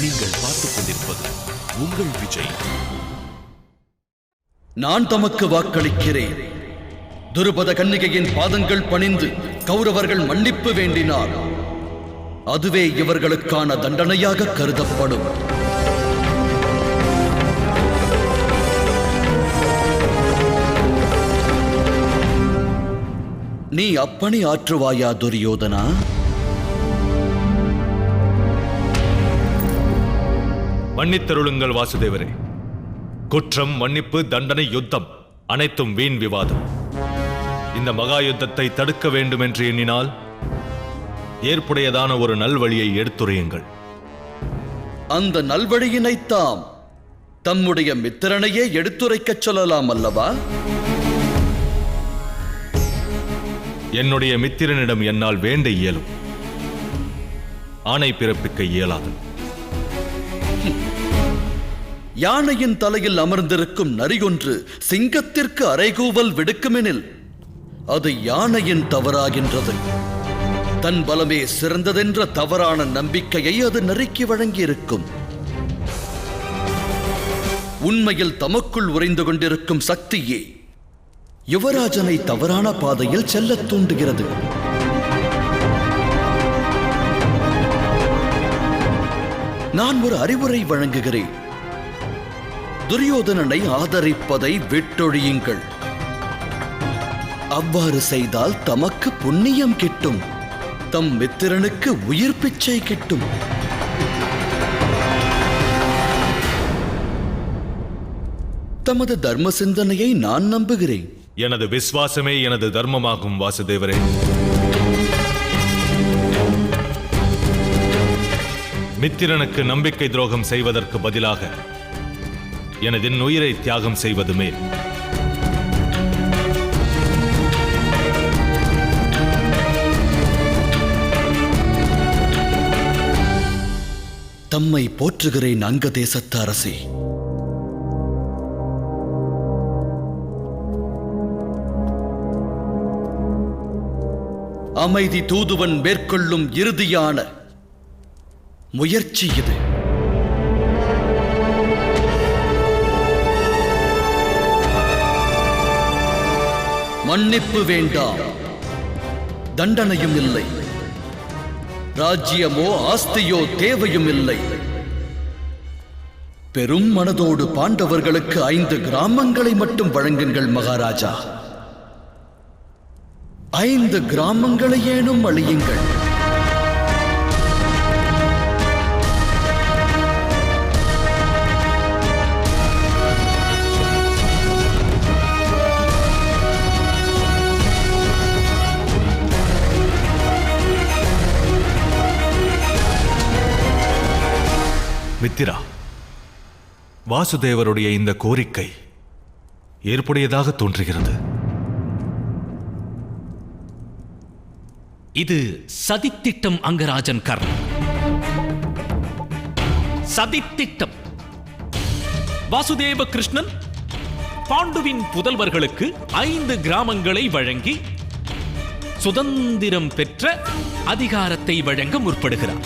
நீங்கள் பார்த்துக் கொண்டிருப்பது உங்கள் விஜய். நான் தமக்கு வாக்களிக்கிறேன். துருபத கன்னிகையின் பாதங்கள் பணிந்து கௌரவர்கள் மன்னிப்பு வேண்டினார். அதுவே இவர்களுக்கான தண்டனையாக கருதப்படும். நீ அப்பணி ஆற்றுவாயா துரியோதனா? மன்னித்தருளுங்கள் வாசுதேவரே. குற்றம், மன்னிப்பு, தண்டனை, யுத்தம் அனைத்தும் வீண் விவாதம். இந்த மகா யுத்தத்தை தடுக்க வேண்டும் என்று எண்ணினால் ஏற்புடையதான ஒரு நல்வழியை எடுத்துரையுங்கள். அந்த நல்வழியினைத்தாம் தம்முடைய மித்திரனையே எடுத்துரைக்கச் சொல்லலாம் அல்லவா? என்னுடைய மித்திரனிடம் என்னால் வேண்ட இயலும், ஆணை பிறப்பிக்க இயலாது. யானையின் தலையில் அமர்ந்திருக்கும் நரியொன்று சிங்கத்திற்கு அறைகூவல் விடுக்குமெனில் அது யானையின் தவறாகின்றது. தன் பலமே சிறந்ததென்ற தவறான நம்பிக்கையை அது நறுக்கி வழங்கியிருக்கும். உண்மையில் தமக்குள் உறைந்து கொண்டிருக்கும் சக்தியே யுவராஜனை தவறான பாதையில் செல்லத் தூண்டுகிறது. நான் ஒரு அறிவுரை வழங்குகிறேன். துரியோதனனை ஆதரிப்பதை விட்டொழியுங்கள். அவ்வாறு செய்தால் தமக்கு புண்ணியம் கிட்டும், தம் மித்திரனுக்கு உயிர் பிச்சை கிட்டும். தமது தர்ம சிந்தனையை நான் நம்புகிறேன். எனது விசுவாசமே எனது தர்மமாகும் வாசுதேவரே. மித்திரனுக்கு நம்பிக்கை துரோகம் செய்வதற்கு பதிலாக எனது உயிரை தியாகம் செய்வது மேல். தம்மை போற்றுகிறேன் அங்க தேசத்து அரசே. அமைதி தூதுவன் மேற்கொள்ளும் இறுதியான முயற்சி இது. மன்னிப்பு வேண்டாம், தண்டனையும் இல்லை, ராஜ்யமோ ஆஸ்தியோ தேவையும் இல்லை. பெரும் மனதோடு பாண்டவர்களுக்கு 5 கிராமங்களை மட்டும் வழங்குங்கள் மகாராஜா. 5 கிராமங்களை ஏனும் அழியுங்கள். மித்திரா, வாசுதேவருடைய இந்த கோரிக்கை ஏற்புடையதாக தோன்றுகிறது. இது சதித்திட்டம் அங்கராஜன் கர்ணன். சதித்திட்டம். வாசுதேவ கிருஷ்ணன் பாண்டுவின் புதல்வர்களுக்கு 5 கிராமங்களை வழங்கி சுதந்திரம் பெற்ற அதிகாரத்தை வழங்க முற்படுகிறார்.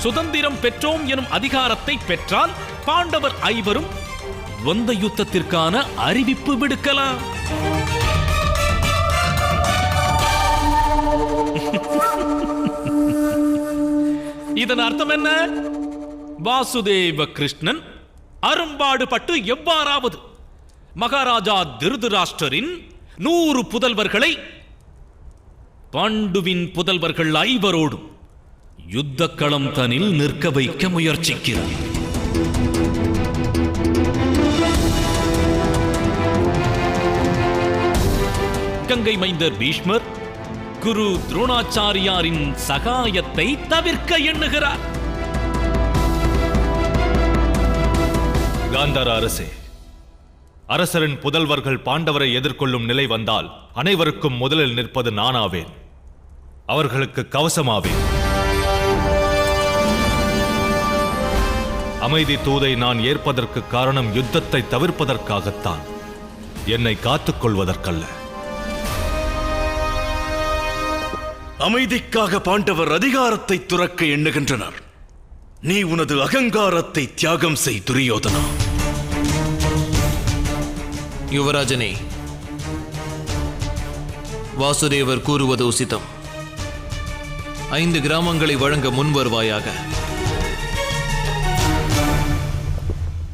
சுதந்திரம் பெற்றோம் எனும் அதிகாரத்தை பெற்றால் பாண்டவர் 5 துவந்த யுத்தத்திற்கான அறிவிப்பு விடுக்கலாம். இதன் அர்த்தம் என்ன? வாசுதேவ கிருஷ்ணன் அரும்பாடுபட்டு எவ்வாறாவது மகாராஜா திருதராஷ்டிரரின் 100 புதல்வர்களை பாண்டுவின் புதல்வர்கள் 5 யுத்த களம் தனில் நிற்க வைக்க முயற்சிக்கிறார். கங்கை மைந்தர் பீஷ்மர் குரு துரோணாச்சாரியாரின் சகாயத்தை தவிர்க்க எண்ணுகிறார். காந்தார அரசே, அரசரின் புதல்வர்கள் பாண்டவரை எதிர்கொள்ளும் நிலை வந்தால் அனைவருக்கும் முதலில் நிற்பது நானாவேன். அவர்களுக்கு கவசமாவேன். அமைதி தூதை நான் ஏற்பதற்கு காரணம் யுத்தத்தை தவிர்ப்பதற்காகத்தான், என்னை காத்துக் கொள்வதற்கல்ல. அமைதிக்காக பாண்டவர் அதிகாரத்தை துறக்க எண்ணுகின்றனர். நீ உனது அகங்காரத்தை தியாகம் செய் துரியோதனா. யுவராஜனே, வாசுதேவர் கூறுவது உசிதம். 5 கிராமங்களை வழங்க முன்வருவாயாக.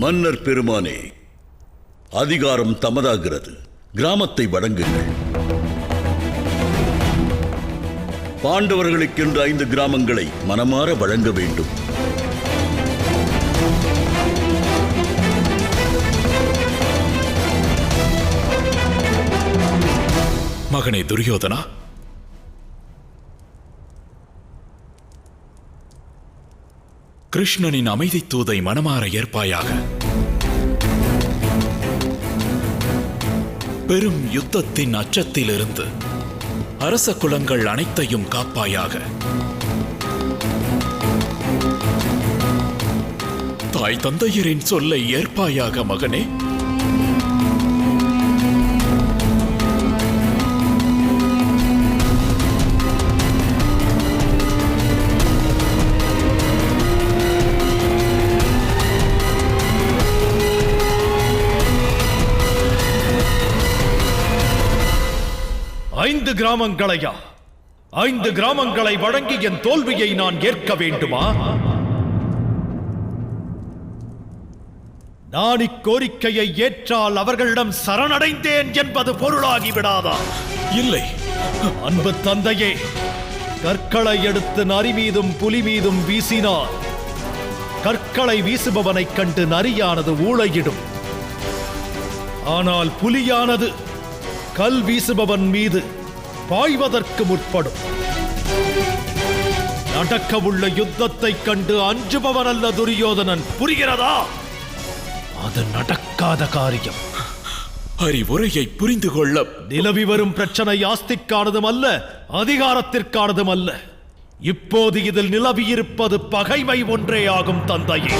மன்னர் பெருமானே, அதிகாரம் தமதாகிறது. கிராமத்தை வழங்குங்கள். பாண்டவர்களுக்கென்று 5 கிராமங்களை மனமாற வழங்க வேண்டும். மகனே துரியோதனா, கிருஷ்ணனின் அமைதி தூதை மனமாற ஏற்பாயாக. பெரும் யுத்தத்தின் அச்சத்திலிருந்து அரச குலங்கள் அனைத்தையும் காப்பாயாக. தாய் தந்தையரின் சொல்லை ஏற்பாயாக மகனே. ஐந்து கிராமங்களையா? 5 கிராமங்களை வழங்கி என் தோல்வியை நான் ஏற்க வேண்டுமா? நான் இக்கோரிக்கையை ஏற்றால் அவர்களிடம் சரணடைந்தேன் என்பது பொருளாகிவிடாதா? இல்லை அன்பு தந்தையே, கற்களை எடுத்து நரி மீதும் புலி மீதும் வீசினார். கற்களை வீசுபவனைக் கண்டு நரியானது ஊளையிடும். ஆனால் புலியானது கல் வீசுபவன் மீது பாய்வதற்கு முற்படும். நடக்கவுள்ள யுத்தத்தை கண்டு அஞ்சுபவன் அல்ல துரியோதனன், புரிகிறதா? அது நடக்காத காரியம். அறிவுரையை புரிந்து கொள்ள நிலவி வரும் பிரச்சனை ஆஸ்திக்கானதும் அல்ல, அதிகாரத்திற்கானதும் அல்ல. இப்போது இதில் நிலவியிருப்பது பகைமை ஒன்றே ஆகும் தந்தையே.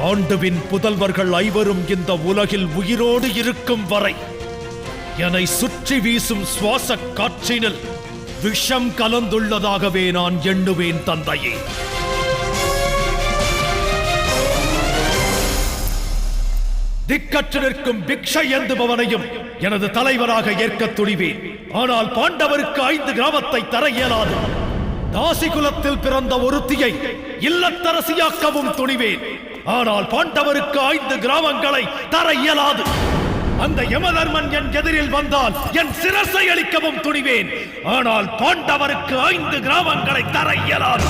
பாண்டுவின் புதல்வர்கள் 5 இந்த உலகில் உயிரோடு இருக்கும் வரை என்னை சுற்றி வீசும் சுவாச காற்றினில் விஷம் கலந்துள்ளதாகவே நான் எண்ணுவேன் தந்தையே. திக்கற்று நிற்கும் பிக்ஷை ஏந்துபவனையும் எனது தலைவராக ஏற்க துணிவேன். ஆனால் பாண்டவருக்கு 5 கிராமத்தை தர இயலாது. தாசி குலத்தில் பிறந்த ஒருத்தியை இல்லத்தரசியாக்கவும் துணிவேன். ஆனால் பாண்டவருக்கு 5 கிராமங்களை தர இயலாது. அந்த யமதர்மன் என் எதிரில் வந்தால் என் சிரசை அளிக்கவும் துணிவேன். ஆனால் பாண்டவருக்கு 5 கிராமங்களை தர இயலாது.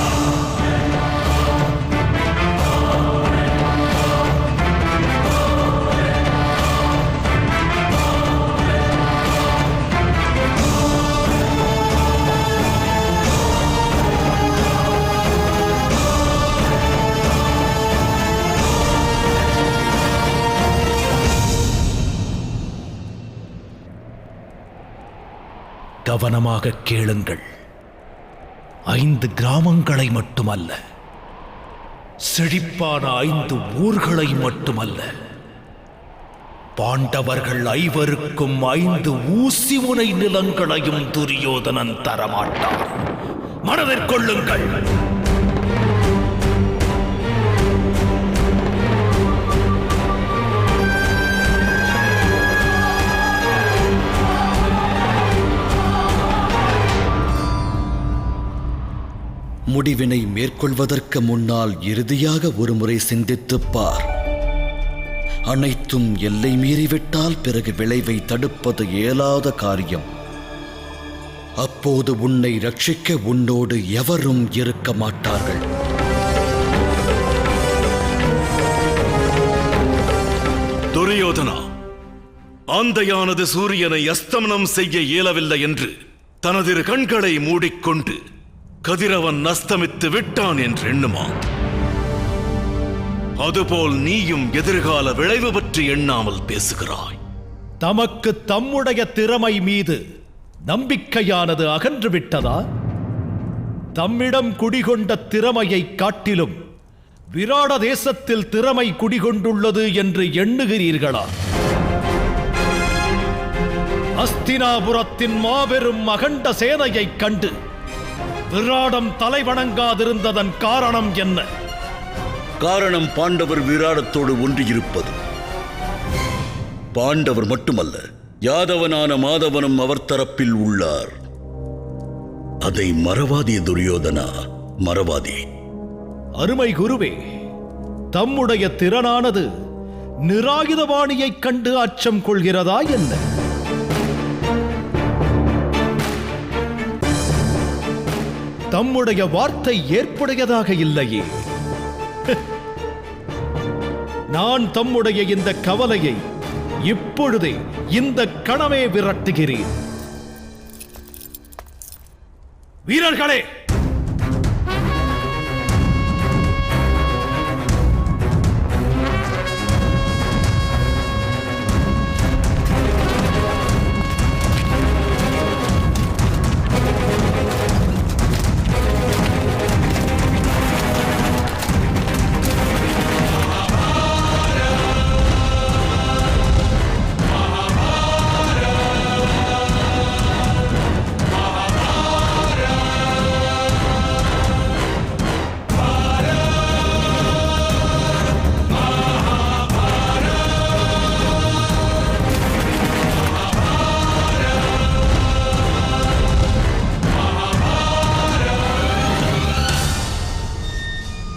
கவனமாக கேளுங்கள். 5 கிராமங்களை மட்டுமல்ல, செழிப்பான 5 ஊர்களை மட்டுமல்ல, பாண்டவர்கள் 5க்கும் 5 ஊசி முனை நிலங்களையும் துரியோதனன் தரமாட்டார். மனதிற் கொள்ளுங்கள். முடிவினை மேற்கொள்வதற்கு முன்னால் இறுதியாக ஒருமுறை சிந்தித்துப் பார். அனைத்தும் எல்லை மீறிவிட்டால் பிறகு விளைவை தடுப்பது இயலாத காரியம். அப்போது உன்னை ரட்சிக்க உன்னோடு எவரும் இருக்க மாட்டார்கள். துரியோதனா, ஆந்தையானது சூரியனை அஸ்தமனம் செய்ய இயலவில்லை என்று தனது கண்களை மூடிக்கொண்டு கதிரவன் அஸ்தமித்து விட்டான் என்று எண்ணுமா? அதுபோல் நீயும் எதிர்கால விளைவு பற்றி எண்ணாமல் பேசுகிறாய். தமக்கு தம்முடைய திறமை மீது நம்பிக்கையானது அகன்று விட்டதா? தம்மிடம் குடிகொண்ட திறமையை காட்டிலும் விராட தேசத்தில் திறமை குடிகொண்டுள்ளது என்று எண்ணுகிறீர்களா? அஸ்தினாபுரத்தின் மாபெரும் அகண்ட சேனையைக் கண்டு விராடம் தலைவணங்காதிருந்ததன் காரணம் என்ன? காரணம் பாண்டவர் விராடத்தோடு ஒன்றியிருப்பது. பாண்டவர் மட்டுமல்ல, யாதவனான மாதவனும் அவர் தரப்பில் உள்ளார். அதை மறவாதே துரியோதனா, மறவாதே. அருமை குருவே, தம்முடைய திறனானது நிராயுதபாணியைக் கண்டு அச்சம் கொள்கிறதா என்ன? தம்முடைய வார்த்தை ஏற்புடையதாக இல்லையே. நான் தம்முடைய இந்த கவலையை இப்பொழுதே இந்த கணமே விரட்டுகிறேன். வீரர்களே,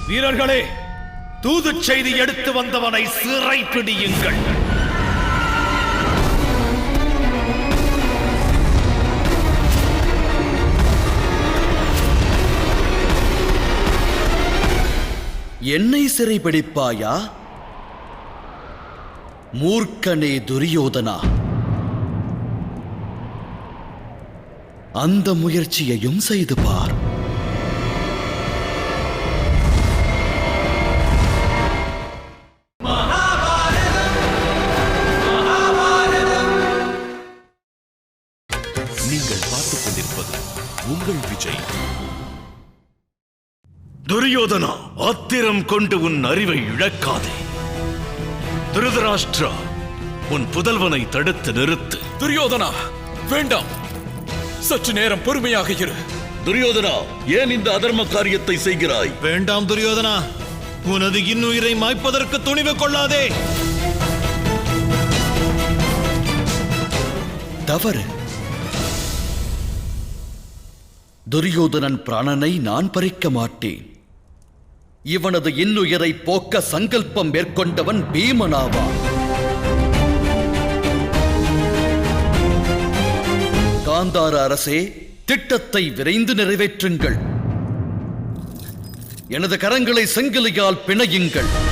வீரர்களே, தூது செய்தி எடுத்து வந்தவனை சிறை பிடியுங்கள். என்னை சிறைபிடிப்பாயா? மூர்க்கனே துரியோதனா, அந்த முயற்சியையும் செய்து பார். நீங்கள் பார்த்துக் கொண்டிருப்பது உங்கள் விஜய். துரியோதனா, ஆத்திரம் கொண்டு உன் அறிவை இழக்காதே. திருதராஷ்டிரா, உன் புதல்வனை தடுத்து நிறுத்து. துரியோதனா, வேண்டாம். சற்று நேரம் பொறுமையாக இரு. துரியோதனா, ஏன் இந்த அதர்ம காரியத்தை செய்கிறாய்? வேண்டாம் துரியோதனா, உனது இன்னுயிரை மாய்ப்பதற்கு துணிவு கொள்ளாதே. தவறு. துரியோதனன் பிராணனை நான் பறிக்க மாட்டேன். இவனது இன்னுயிரை போக்க சங்கல்பம் மேற்கொண்டவன் பீமனாவான். காந்தார அரசே, திட்டத்தை விரைந்து நிறைவேற்றுங்கள். எனது கரங்களை செங்கிலியால் பிணையுங்கள்.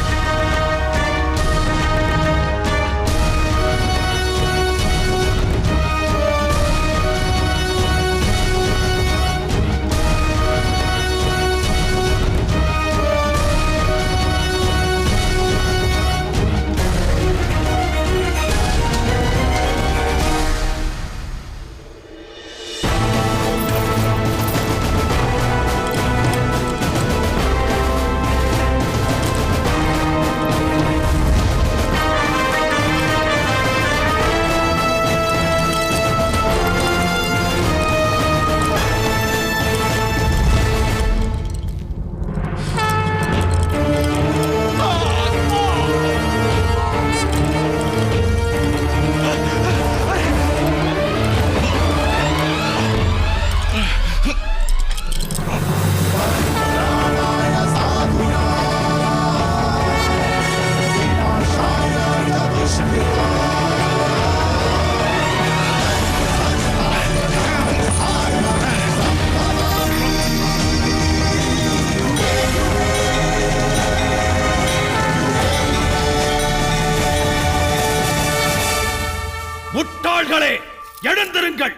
முட்டாள்களே, எழுந்திருங்கள்.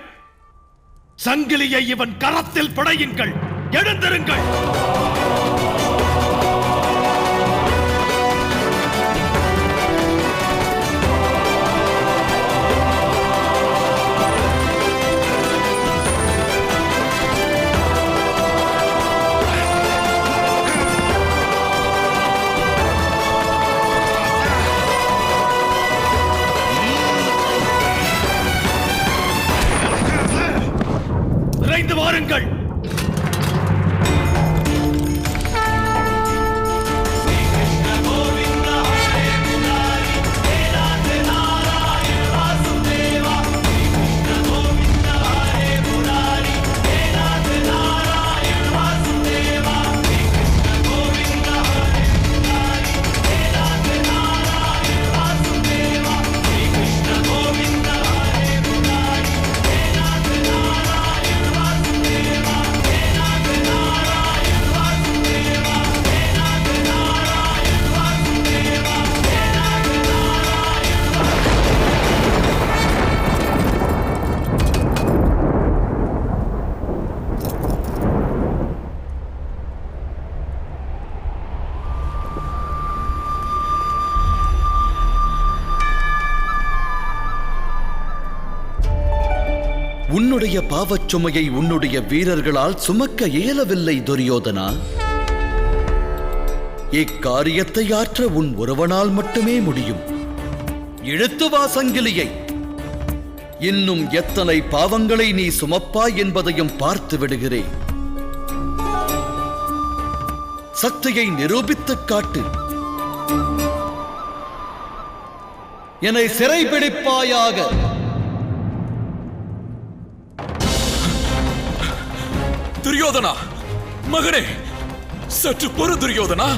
சங்கிலியை இவன் கரத்தில் படையுங்கள். எழுந்திருங்கள். விரைந்து வாருங்கள். உன்னுடைய பாவச் சுமையை உன்னுடைய வீரர்களால் சுமக்க இயலவில்லை துரியோதனா. இக்காரியத்தை ஆற்ற உன் ஒருவனால் மட்டுமே முடியும். இழுத்து வா சங்கிலியை. இன்னும் எத்தனை பாவங்களை நீ சுமப்பாய் என்பதையும் பார்த்து விடுகிறேன். சக்தியை நிரூபித்துக் காட்டு. என்னை சிறைபிடிப்பாயாக. துரியோதனா, மகனே, சற்று பொறு துரியோதனா.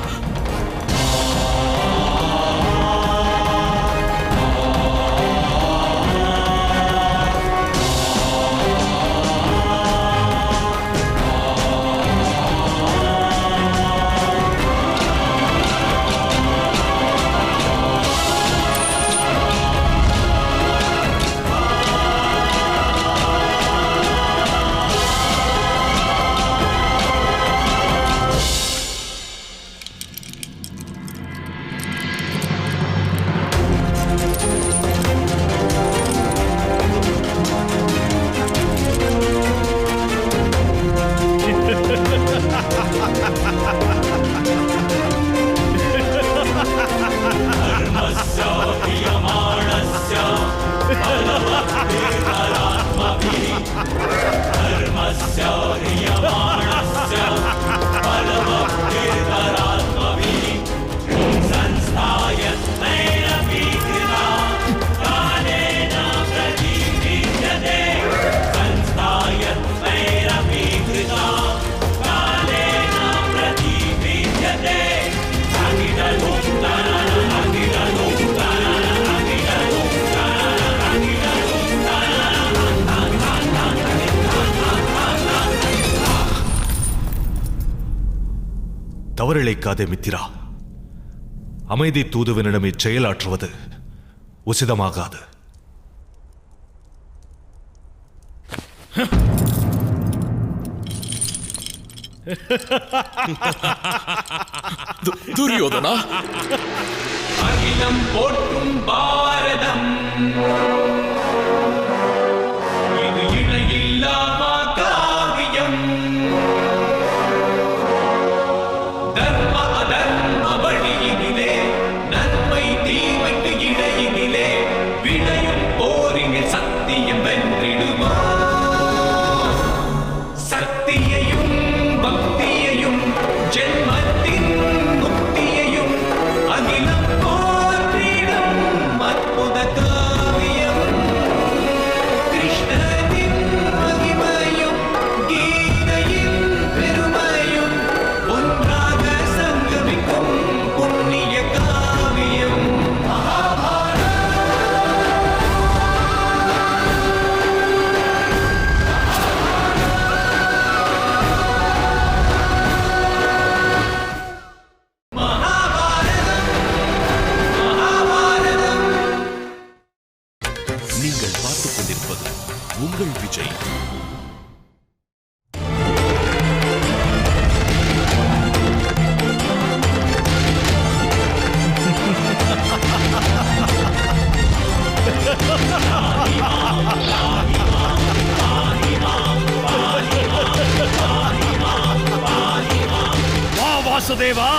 தவறிழைக்காதே மித்திரா. அமைதி தூதுவனிடம் இச்செயலாற்றுவது உசிதமாகாது. துரியோதனா, அகிலம் போற்றும் பாரதம் இது இணையில்லாமா காவியம். தர்ம அதர்ம வழியினிலே, நன்மை தீமைக்கு இடையினிலே விளையும் போரினில் சத்தியம் வென்றிடுமா. சக்தியையும் பக்தியையும் ஜென்மத்தின் முக்தியையும் அகிலம் போற்றிடும் அற்புத காவியம். கிருஷ்ணனின் மகிமையும் கீதையின் பெருமையும் ஒன்றாக சங்கமிக்கும் புண்ணிய காவியம் மகாபாரதம். நீங்கள் பார்த்துக் கொண்டிருப்பது உங்கள் விஜய். வா வாசுதேவா.